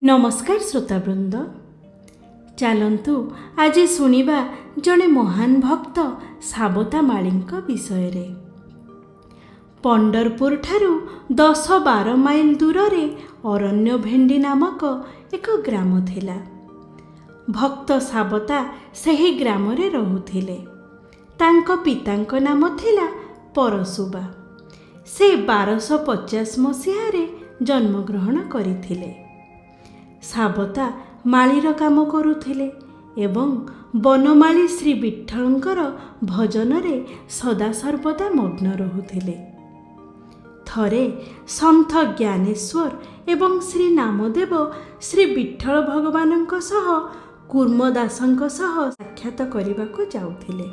नमस्कार श्रोतावृंद, चलतु आज शुणा जड़े महान भक्त साबता माली विषय रे। पंडरपुर ठारू 10-12 माइल दूर रे अरण्य भेंडी नामक एक ग्राम थिला। भक्त साबता सही ग्राम रे रहुथिले। तांको पितांको नाम थिला परशुबा। से 1250 मसीह रे जन्मग्रहण करिथिले। साबता मालीर काम करुथिले एवं बनमाली श्री विठ्ठलंकर भजन रे सदा सर्वदा मग्न रहुथिले। थरे संत ज्ञानेश्वर एवं श्री नामदेव श्री विठ्ठल भगवानंक सह कूर्मदासंक सह साक्षात करबाको जाउथिले।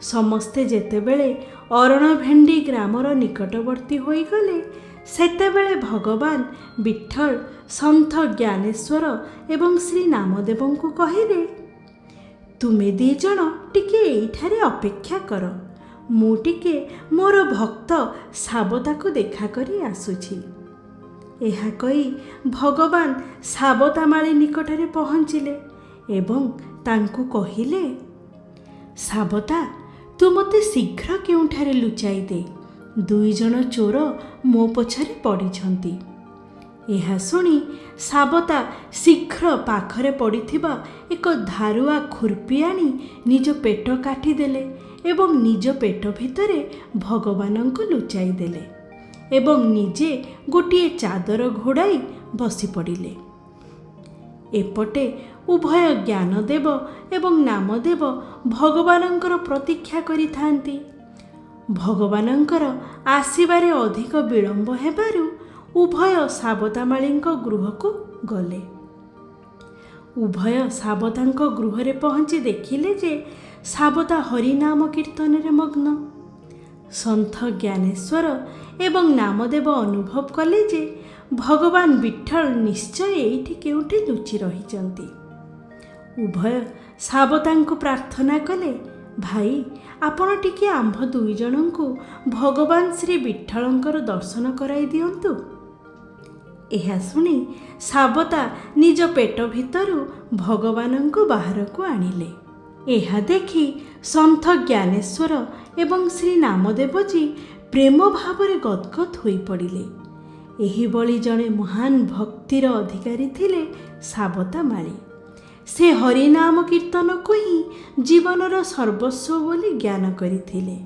समस्ते जेतेबेले अरण भेंडी ग्रामर निकटवर्ती होई गले, सेतेबेले भगवान विठ्ठल संत ज्ञानेश्वर एवं श्री नामदेव को कहिले, तुमे दी जण टिके एठारे अपेक्षा कर, मु टिके मोर भक्त साबता को देखा करी आसुछि। एहा कही भगवान साबता माली निकटरे पहुँचिले एवं तांकु कहिले, साबता तू मते शीघ्र केउठारे लुचाई दे, 2 जण चोर मो पछरे पड़िछंती। एहा सुनी साबता शीघ्र पाखरे पड़िथिबा एक धारुआ खुरपी आनी निज पेट काटी देले एवं निज पेट भितरे भगवानंको लुचाई देले एवं निजे गोटिए चादर घोड़ाई बसी पड़िले। एपटे उभय ज्ञानदेव एवं नामदेव भगवानंकर प्रतीक्षा करिथांती। भगवानंकर आसीबारे अधिक विलंब हेबारु उभय साबता मालींको गृह को गले। उभय साबतांको गृह रे पहुँची देखिले जे साबता हरिनाम कीर्तन रे मग्न। संत ज्ञानेश्वर एवं नामदेव अनुभव कले जे भगवान विठ्ठल निश्चय एठी केउठी लुचि रहिचंती। उभय साबतांको प्रार्थना कले, भाई आपण टिके आंभ 2 जणंकु भगवान श्री विठ्ठलंकर दर्शन कराई दियंतु। एहा सुनी साबता निज पेट भितरु भगवानंको बाहर को आनिले। एहा देखि संत ज्ञानेश्वर एवं श्री नामदेव जी प्रेम भावरे गदगद होई पड़िले। एही बळी जणे महान भक्तिर अधिकारी थिले साबता माली। से हरिनाम कीर्तन को ही जीवनर सर्वस्व बोली ज्ञान करिथिले।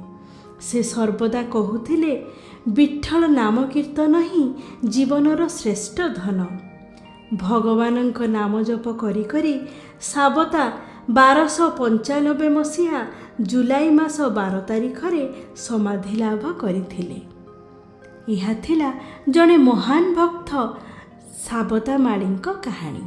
से सर्वदा कहूथिले, विठ्ठल नाम कीर्तन ही जीवनर श्रेष्ठ धन। भगवानंक नाम जप करी करी साबता 1295 मसीहा जुलाई मास 12 तारिख रे समाधि लाभ करिथिले। यह थिला जणे महान भक्त साबता मालींक कहानी।